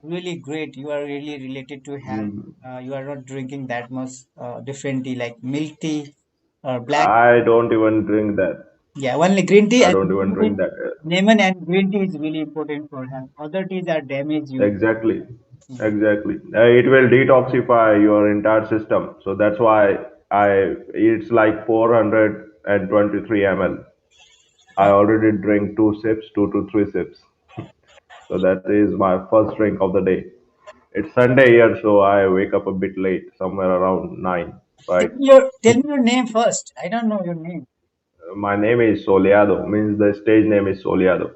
Really great. You are really related to health. Mm, You are not drinking that much different tea like milk tea or black. I don't even drink that. Yeah, only green tea I and don't even drink that. lemon and green tea is really important for health. Other teas are damage you. Exactly. Yeah. Exactly. It will detoxify your entire system. So that's why it's like 423 ml. I Uh, already drink two sips, 2 to 3 sips. So that is my first drink of the day. It's Sunday here, so I wake up a bit late, somewhere around 9, right? tell me your name first. I don't know your name. My name is Soleado, means the stage name is Soleado.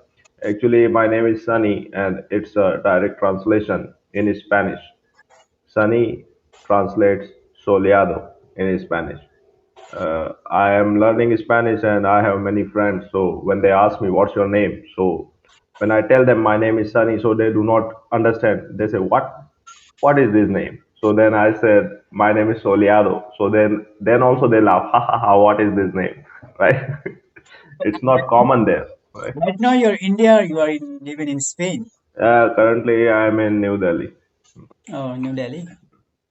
Actually, my name is Sunny, and it's a direct translation in Spanish. Sunny translates Soleado in Spanish. I am learning Spanish and I have many friends. So when they ask me, what's your name? So when I tell them my name is Sunny, so they do not understand. They say, what? What is this name? So then I said, my name is Soleado. So then also they laugh, ha ha ha, what is this name? Right? It's not common there. Right? Right now you're India. You are living in Spain. Currently, I am in New Delhi. Oh, New Delhi.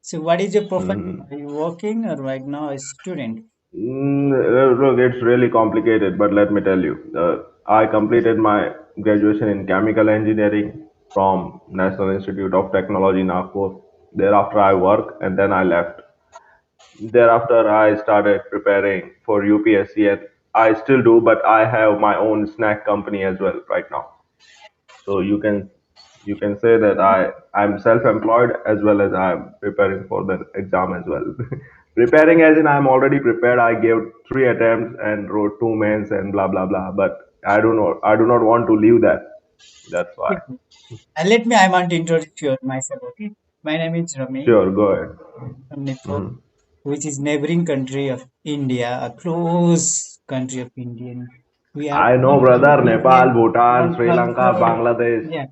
So what is your profession? Mhm. Are you working or right now a student? Look, it's really complicated, but let me tell you. I completed my graduation in chemical engineering from National Institute of Technology, Nagpur. Thereafter, I worked and then I left. Thereafter, I started preparing for UPSC, and I still do, but I have my own snack company as well right now. So you can say that I'm self-employed as well as I'm preparing for the exam as well. Preparing as in I'm already prepared. I gave 3 attempts and wrote two mains and blah blah blah. But I do not want to leave that. That's why. Okay. Let me, I want to introduce myself, okay? My name is Ramesh. Sure, go ahead. I'm from Nepal, Mhm. which is neighboring country of India, a close country of Indian. We are I know, also brother. Nepal, present Bhutan, and Sri Lanka, culture. Bangladesh. Yeah.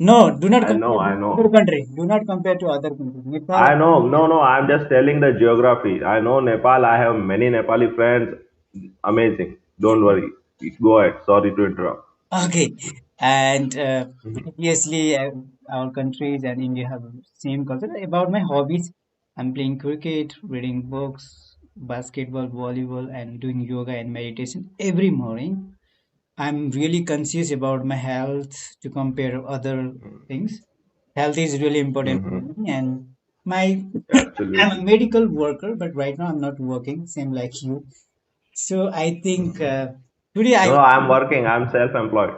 No, do not I compare know, I with other know. country. Do not compare to other countries. Nepal I and know. India. No, no. I'm just telling the geography. I know Nepal. I have many Nepali friends. Amazing. Don't worry. Go ahead. Sorry to interrupt. Okay. And Mhm. previously, our countries and India have same culture. About my hobbies, I'm playing cricket, reading books, basketball, volleyball, and doing yoga and meditation every morning. I'm really conscious about my health to compare other things. Health is really important for Mhm. me, and my I'm a Absolutely. medical worker, but right now I'm not working, same like you. So I think today No, I no, I'm working. I'm self-employed.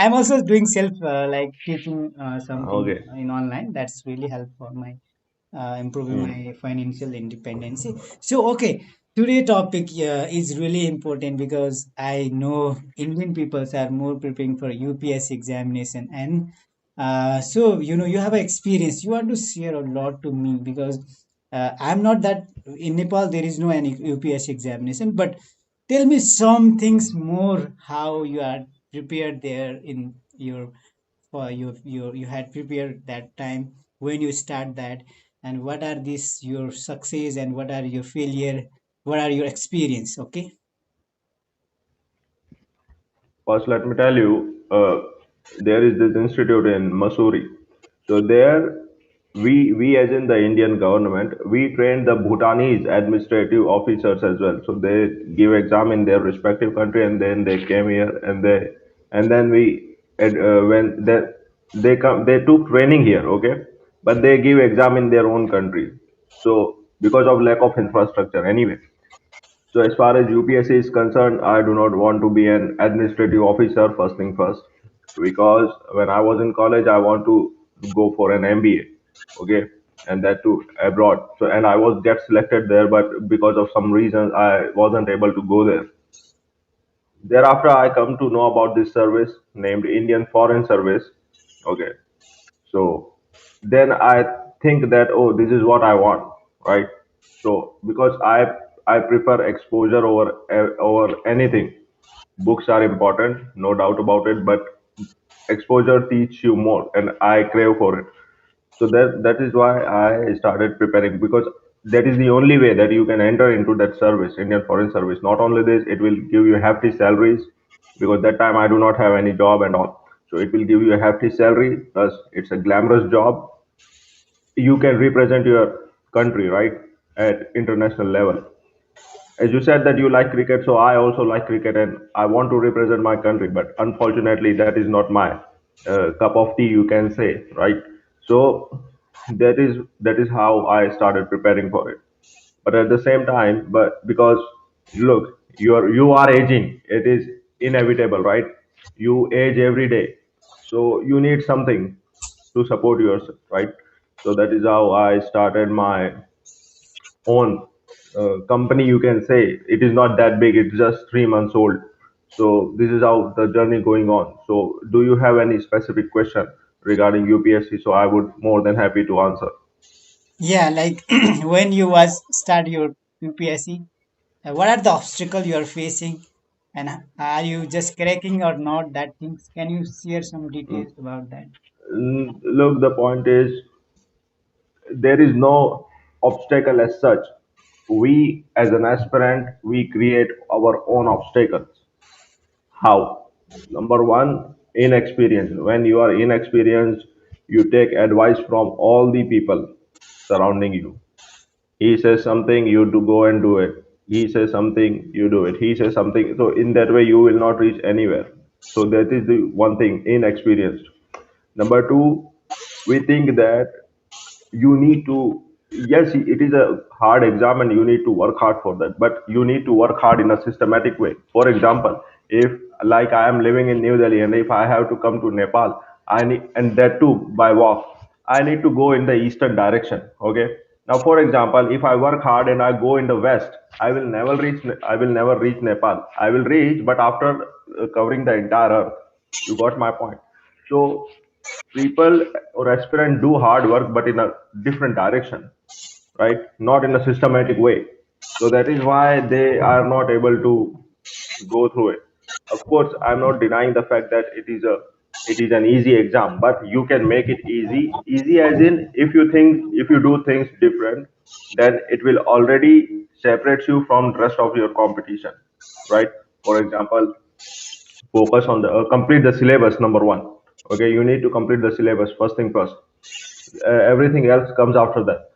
I'm also doing self like teaching something Okay. in online. That's really helpful for my improving Mm. my financial independence. So, okay, today topic is really important because I know Indian peoples are more preparing for UPS examination, and so you have experience. You want to share a lot to me because I'm not that in Nepal. There is no any UPS examination, but tell me some things more how you are prepared there in your for you had prepared that time when you start that, and what are these your success and what are your failure, what are your experience, okay? First, let me tell you, there is this institute in Missouri. So there, we as in the Indian government, we train the Bhutanese administrative officers as well. So they give exam in their respective country, and then they came here, and then when they took training here, okay, but they give exam in their own country. So because of lack of infrastructure, anyway. So as far as UPSC is concerned, I do not want to be an administrative officer first thing first, because when I was in college, I want to go for an MBA, okay, and that too abroad. So and I was get selected there, but because of some reasons, I wasn't able to go there. Thereafter, I come to know about this service named Indian Foreign Service, okay. So then I think that, oh, this is what I want, right? So because I prefer exposure over anything. Books are important, no doubt about it, but exposure teach you more, and I crave for it. So that is why I started preparing, because that is the only way that you can enter into that service, Indian Foreign Service. Not only this, it will give you hefty salaries, because that time I do not have any job and all. So it will give you a hefty salary, plus it's a glamorous job. You can represent your country, right, at international level. As you said that you like cricket, so I also like cricket and I want to represent my country, but unfortunately that is not my cup of tea, you can say, right? So that is how I started preparing for it. But at the same time, but because look, you are aging, it is inevitable, right? You age every day, so you need something to support yourself, right? So that is how I started my own company, you can say. It is not that big, it's just 3 months old. So this is how the journey going on. So do you have any specific question regarding UPSC? So I would more than happy to answer. Yeah, like when you was start your UPSC, what are the obstacles you are facing, and are you just cracking or not? That things. Can you share some Mm, details about that? Look, the point is there is no obstacle as such. We as an aspirant, we create our own obstacles. How? Number one, inexperience. When you are inexperienced, you take advice from all the people surrounding you. He says something, you do go and do it. He says something, you do it. He says something. So in that way, you will not reach anywhere. So that is the one thing, inexperienced. Number two, we think that you need to, yes, it is a hard exam and you need to work hard for that, but you need to work hard in a systematic way. For example, if like I am living in New Delhi and if I have to come to Nepal, I need, and that too by walk, I need to go in the eastern direction. Okay, now for example, if I work hard and I go in the west, I will never reach Nepal. I will reach, but after covering the entire earth. You got my point. So people or aspirant do hard work but in a different direction, right? Not in a systematic way. So that is why they are not able to go through it. Of course, I'm not denying the fact that it is an easy exam, but you can make it easy. Easy as in, if you do things different, then it will already separate you from the rest of your competition, right? For example, focus on the complete the syllabus. Number one, okay, you need to complete the syllabus first thing first. Everything else comes after that.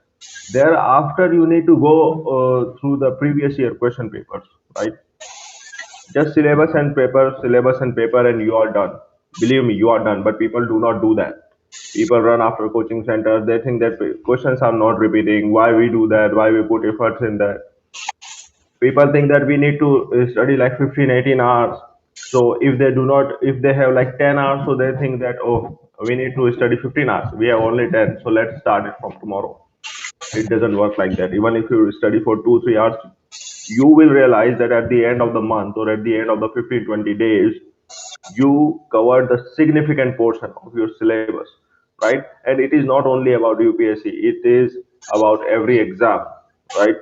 Thereafter you need to go through the previous year question papers, right? Just syllabus and paper, and you are done. Believe me, you are done. But people do not do that. People run after coaching centers. They think that questions are not repeating. Why we do that? Why we put efforts in that? People think that we need to study like 15, 18 hours. So if they do not, if they have like 10 hours, so they think that, oh, we need to study 15 hours, we have only 10, so let's start it from tomorrow. It doesn't work like that. Even if you study for 2 3 hours, you will realize that at the end of the month or at the end of the 15 20 days, you covered the significant portion of your syllabus, right? And it is not only about UPSC, it is about every exam, right?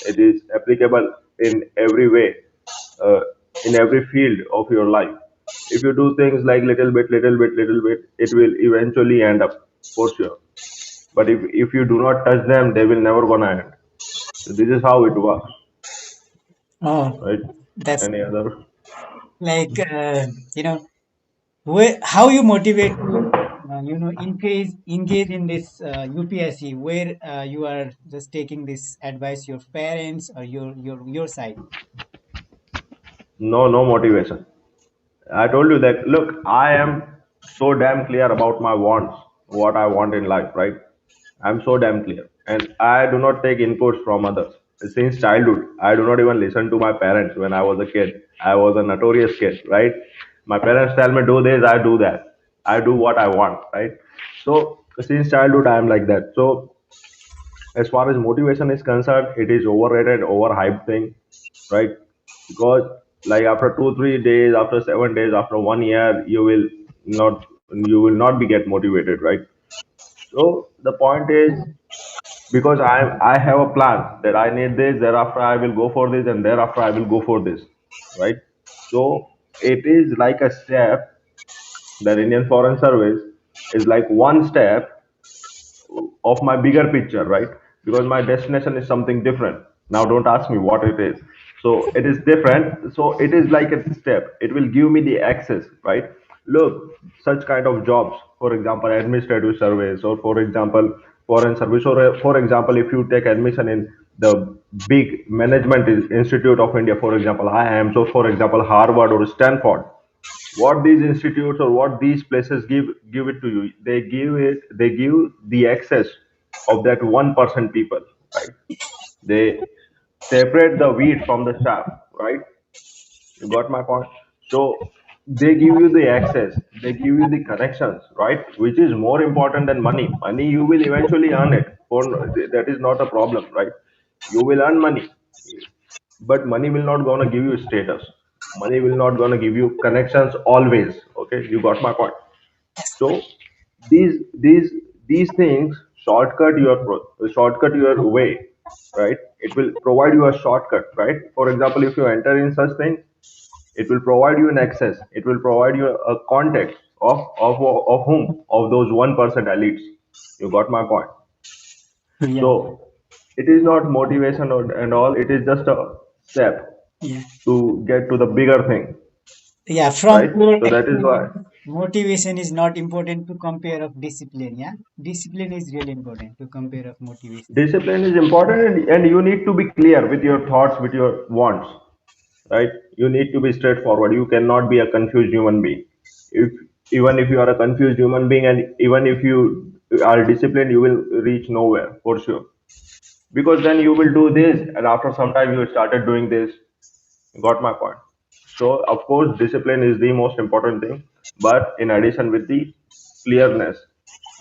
It is applicable in every way, uh, in every field of your life. If you do things like little bit, it will eventually end up for sure. But if you do not touch them, they will never gonna end. So this is how it works, Oh, right? that's Any other? like where how you motivate to engage in this UPSC, where you are just taking this advice, your parents or your side. No, no motivation. I told you that, look, I am so damn clear about my wants, what I want in life, right? I'm so damn clear. And I do not take inputs from others. Since childhood, I do not even listen to my parents when I was a kid. I was a notorious kid, right? My parents tell me do this, I do that. I do what I want, right? So since childhood, I am like that. So as far as motivation is concerned, it is overrated, overhyped thing, right? Because like after 2 3 days, after 7 days, after 1 year, you will not be get motivated, right? So the point is, because I have a plan that I need this, thereafter I will go for this, and thereafter I will go for this, right? So it is like a step. The Indian Foreign Service is like one step of my bigger picture, right? Because my destination is something different. Now, don't ask me what it is. So it is different. So it is like a step. It will give me the access, right? look, such kind of jobs, for example administrative service, or for example foreign service, or for example if you take admission in the big management institute of India, for example IIM, so for example Harvard or Stanford, what these institutes or what these places give it to you, they give the access of that 1% people, right? They separate the wheat from the chaff, right? You got my point. So they give you the access, they give you the connections, right? Which is more important than money. Money you will eventually earn it. For that is not a problem, right? You will earn money, but money will not gonna give you status. Money will not gonna give you connections always. Okay, you got my point. So these things shortcut your way, right? It will provide you a shortcut, right? For example, if you enter in such things, it will provide you an access. It will provide you a context of whom? Of those 1% elites. You got my point. Yeah, So it is not motivation and all. It is just a step yeah, to get to the bigger thing, yeah. From right? your So that is why experience, motivation is not important to compare of discipline. Yeah, discipline is really important to compare of motivation. discipline is important, and you need to be clear with your thoughts, with your wants, right? You need to be straightforward. You cannot be a confused human being. If even if you are a confused human being, and even if you are disciplined, you will reach nowhere for sure. Because then you will do this, and after some time you started doing this. Got my point. So of course discipline is the most important thing, but in addition with the clearness,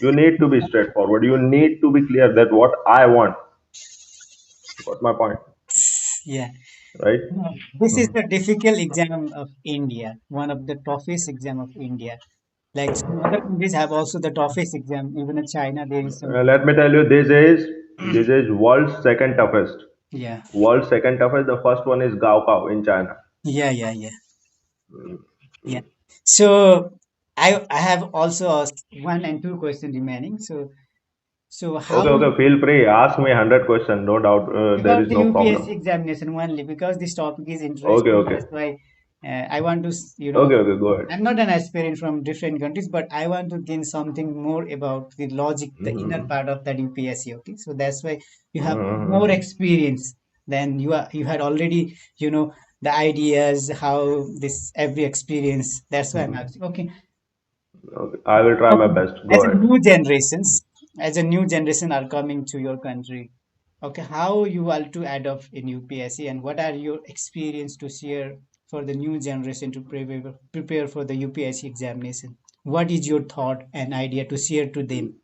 you need to be straightforward. You need to be clear that what I want. Got my point, Yeah. right? No, this is the difficult exam of India, one of the toughest exam of India. Like some other countries have also the toughest exam. Even in China, there is some. Let me tell you, this is world's second toughest. Yeah, World's second toughest. The first one is Gaokao in China. yeah, yeah, yeah, yeah. So I have also asked one and two questions remaining. So how Okay, okay. Feel free. Ask me 100 questions. No doubt. There about is the no UPSC problem. examination only because this topic is Okay, interesting. okay. That's why I want to, Okay, okay. Go ahead. I'm not an aspirant from different countries, but I want to gain something more about the logic, the inner Mm-hmm. part of that UPSC. Okay, so that's why you have more Mm-hmm. experience than you had already, the ideas how this every experience. That's why I'm asking. Okay, Okay. I will try my okay. best. As Go a ahead. new generations, as a new generation are coming to your country, okay, how you want to adopt in UPSC and what are your experience to share for the new generation to prepare for the UPSC examination? What is your thought and idea to share to them?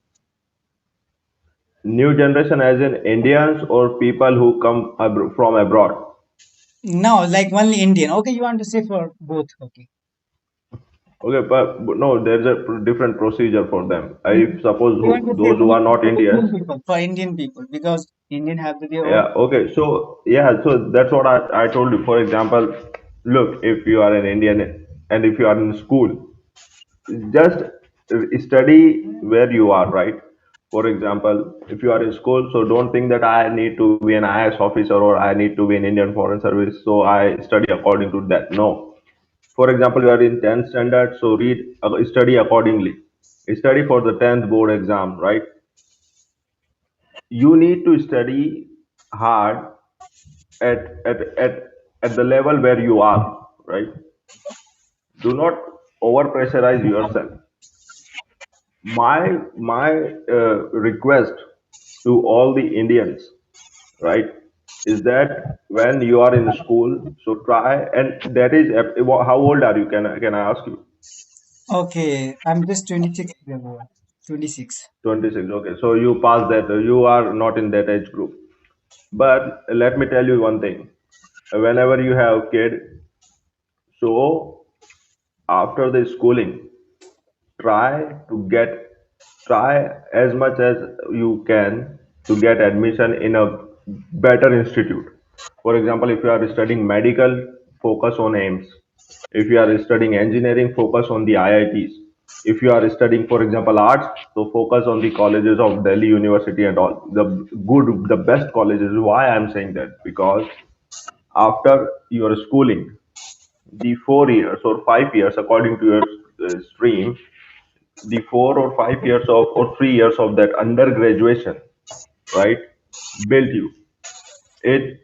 New generation, as in Indians or people who come from abroad. No, like only Indian. Okay, you want to say for both? Okay. Okay, but no, there's a different procedure for them. If suppose You want to say those who are only not for Indians. Indian people, because Indian have their own. Yeah, okay. So yeah, so that's what I told you. For example, look, if you are an Indian and if you are in school, just study where you are, right? For example, if you are in school, so don't think that I need to be an IS officer or I need to be in Indian Foreign Service, so I study according to that. No. For example, you are in 10th standard, so study accordingly. Study for the 10th board exam, right? You need to study hard at at at at the level where you are, right? Do not over pressurize yourself. My request to all the Indians, right, is that when you are in school, so try, and that is how old are you? Can I ask you? Okay, I'm just 26 years old. 26. 26. Okay, so you pass that. You are not in that age group. But let me tell you one thing. Whenever you have kid, so after the schooling, try to get try as much as you can to get admission in a better institute. For example, if you are studying medical, focus on AIMS. If you are studying engineering, focus on the IITs. If you are studying, for example, arts, so focus on the colleges of Delhi University and all the best colleges. Why I'm saying that? Because after your schooling, the 4 years or 5 years according to your stream, the 4 or 5 years of or 3 years of that undergraduation, right, built you. It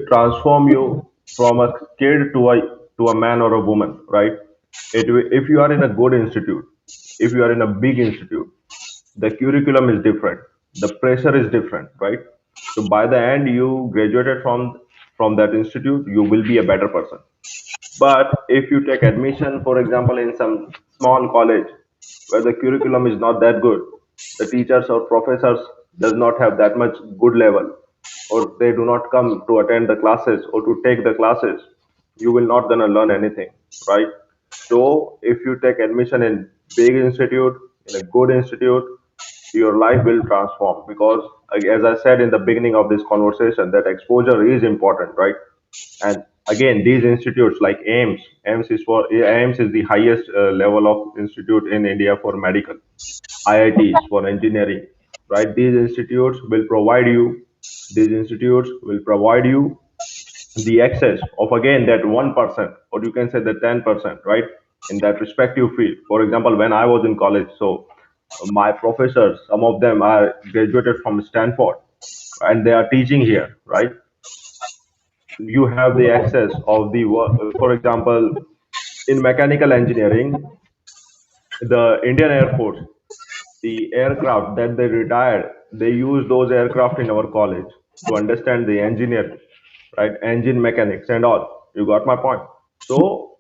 transform you from a kid to a man or a woman, right? If you are in a good institute, if you are in a big institute, the curriculum is different, the pressure is different, right? So by the end you graduated from that institute, you will be a better person. But if you take admission, for example, in some small college where the curriculum is not that good, the teachers or professors does not have that much good level, or they do not come to attend the classes or to take the classes, you will not gonna learn anything, right? So if you take admission in big institute, in a good institute, your life will transform because, as I said in the beginning of this conversation, that exposure is important, right? And again, these institutes like AIMS is the highest level of institute in India for medical, IITs for engineering, right? These institutes will provide you the access of again that 1%, or you can say the 10%, right? In that respective field. For example, when I was in college, so my professors, some of them are graduated from Stanford, and they are teaching here, right? You have the access of the work. For example, in mechanical engineering, the Indian Air Force, the aircraft that they retired, they use those aircraft in our college to understand the engineering, right? Engine mechanics and all. You got my point. So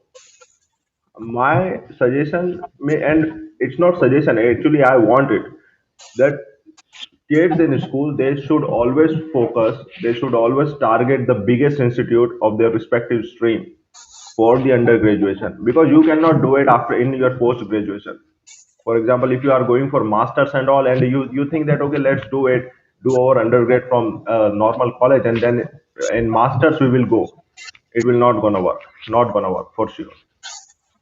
my suggestion may, and it's not suggestion, actually I want it, that kids in school, they should always focus, they should always target the biggest institute of their respective stream for the undergraduation, because you cannot do it after in your post graduation. For example, if you are going for masters and all, and you think that okay, let's do our undergrad from normal college, and then in masters we will go, it will not gonna work, not gonna work for sure,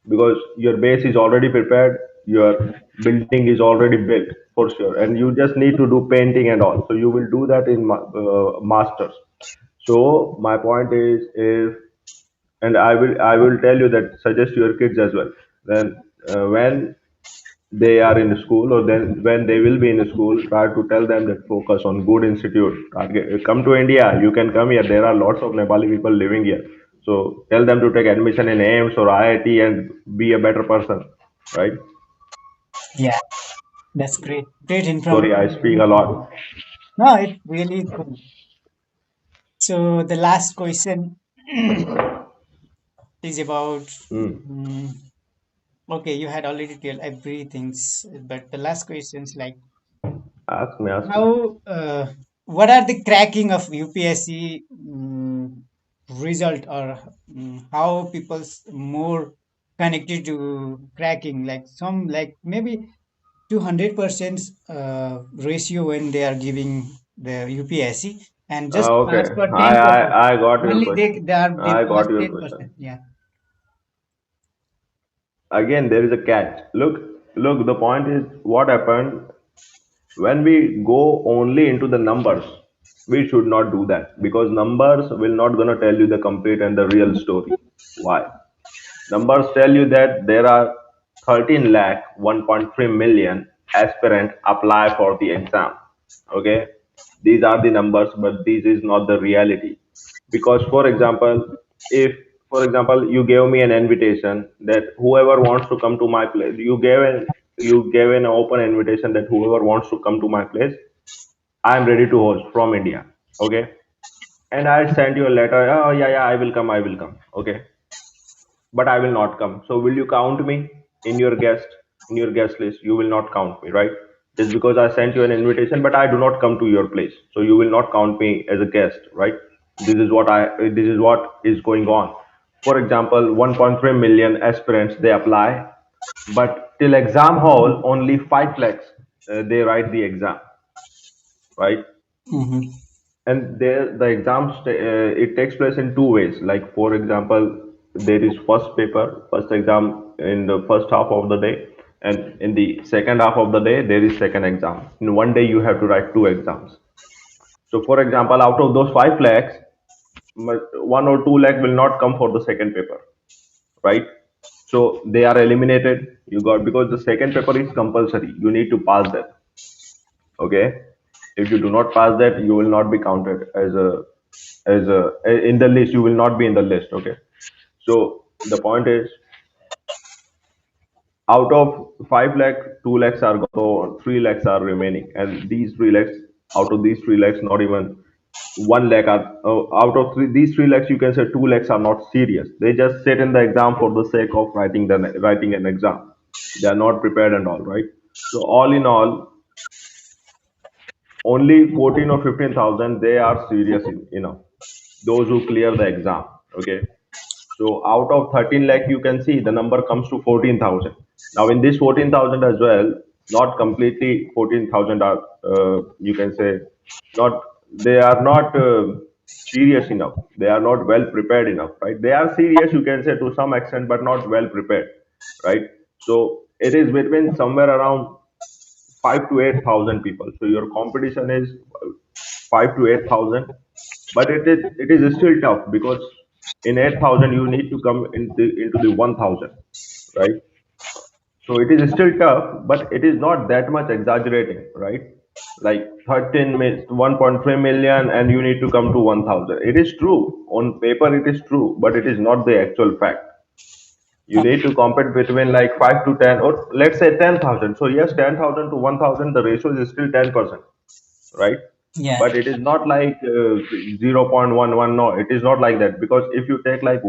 because your base is already prepared, your building is already built for sure, and you just need to do painting and all, so you will do that in masters. So my point is, if, and I will tell you that suggest your kids as well, then when they are in school, or then when they will be in school, try to tell them that focus on good institute. Come to India, you can come here, there are lots of Nepali people living here, so tell them to take admission in AIMS or IIT and be a better person, right? Yeah, that's great. Great Sorry, I speak a lot. information. No, it really is cool. So the last question is about. Hmm. mm, okay, you had already told everything, but the last question is like Ask me. how. What are the cracking of UPSC result, or how people's more connected to cracking? Like some, like maybe 200% ratio when they are giving the UPSC, and just Okay, pass for i 10%. i i got your Only question. they I pass got your question. 10%. Yeah. Again, there is a catch. Look, the point is what happened. When we go only into the numbers, we should not do that, because numbers will not going to tell you the complete and the real story. Why? Numbers tell you that there are 13 lakh 1.3 million aspirant apply for the exam. Okay, these are the numbers, but this is not the reality. Because for example, if for example you gave me an invitation that whoever wants to come to my place, you gave an open invitation that whoever wants to come to my place, I am ready to host from India. Okay, and I sent you a letter, oh yeah, yeah, I will come. Okay, but I will not come. So will you count me in your guest list? You will not count me, right? Just because I sent you an invitation, but I do not come to your place, so you will not count me as a guest, right? This is what is going on. For example, 1.3 million aspirants they apply, but till exam hall only 5 lakhs they write the exam, right? Mm-hmm. And there the it takes place in two ways. Like for example, there is first exam in the first half of the day, and in the second half of the day there is second exam. In one day you have to write two exams. So for example, out of those 5 lakhs, 1 or 2 lakh will not come for the second paper, right? So they are eliminated. You got, because the second paper is compulsory. You need to pass that. Okay. If you do not pass that, you will not be counted as a in the list. You will not be in the list. Okay. So the point is, out of 5 lakh, 2 lakhs are gone, so 3 lakhs are remaining, and these 3 lakhs, out of these 3 lakhs, not even 1 lakh are out of these 3 lakhs, you can say 2 lakhs are not serious. They just sit in the exam for the sake of writing an exam. They are not prepared and all, right? So all in all, only 14 or 15,000 they are serious enough. Those who clear the exam, okay. So out of 13 lakh, you can see the number comes to 14,000. Now in this 14,000 as well, not completely 14,000 are, you can say, not, they are not serious enough. They are not well prepared enough, right? They are serious, you can say, to some extent, but not well prepared, right? So it is between somewhere around 5 to 8,000 people. So your competition is 5 to 8,000, but it is still tough, because in 8,000 you need to come into the 1,000, right? So it is still tough, but it is not that much exaggerating, right? Like 1.3 million, and you need to come to 1,000. It is true on paper, it is true, but it is not the actual fact. You Uh, need to compete between like 5 to 10, or let's say 10,000. So yes, 10,000 to 1,000, the ratio is still 10%, right? yeah. But it is not like 0.11. No, it is not like that, because if you take like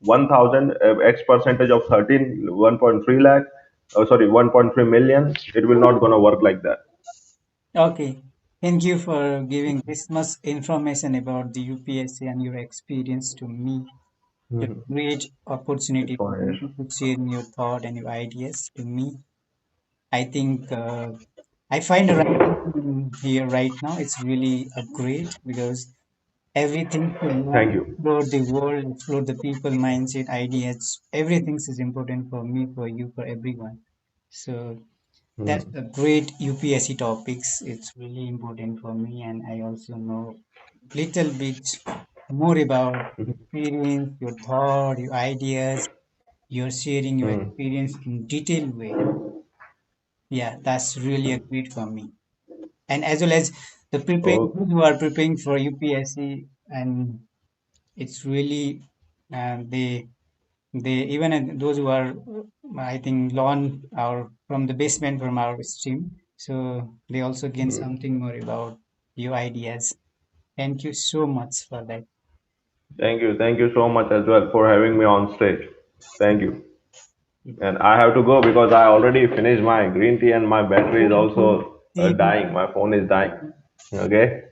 1,000 x percentage of 13, 1.3 lakh, sorry, 1.3 million, it will not gonna work like that. Okay. Thank you for giving this much information about the UPSC and your experience to me. A Mhm. great It's opportunity for fine. you to share your thought and your ideas to me. I think I find the right thing here right now. It's really a great because everything to Thank know, you. explore the world, explore the people, mindset, ideas. Everything is important for me, for you, for everyone. So that's Mhm. a great UPSC topics. It's really important for me, and I also know little bit more about your experience, your thought, your ideas. You're sharing your Mhm. experience in detailed way. Yeah, that's really a great for me. And as well as the preparing Okay. those who are preparing for UPSC, and it's really they even those who are I think learn our from the basement from our stream, so they also gain something more about your ideas. Thank you so much for that. Thank you. Thank you so much as well for having me on stage. Thank you. And I have to go because I already finished my green tea, and my battery is Okay, also see you. dying. My phone is dying. Okay.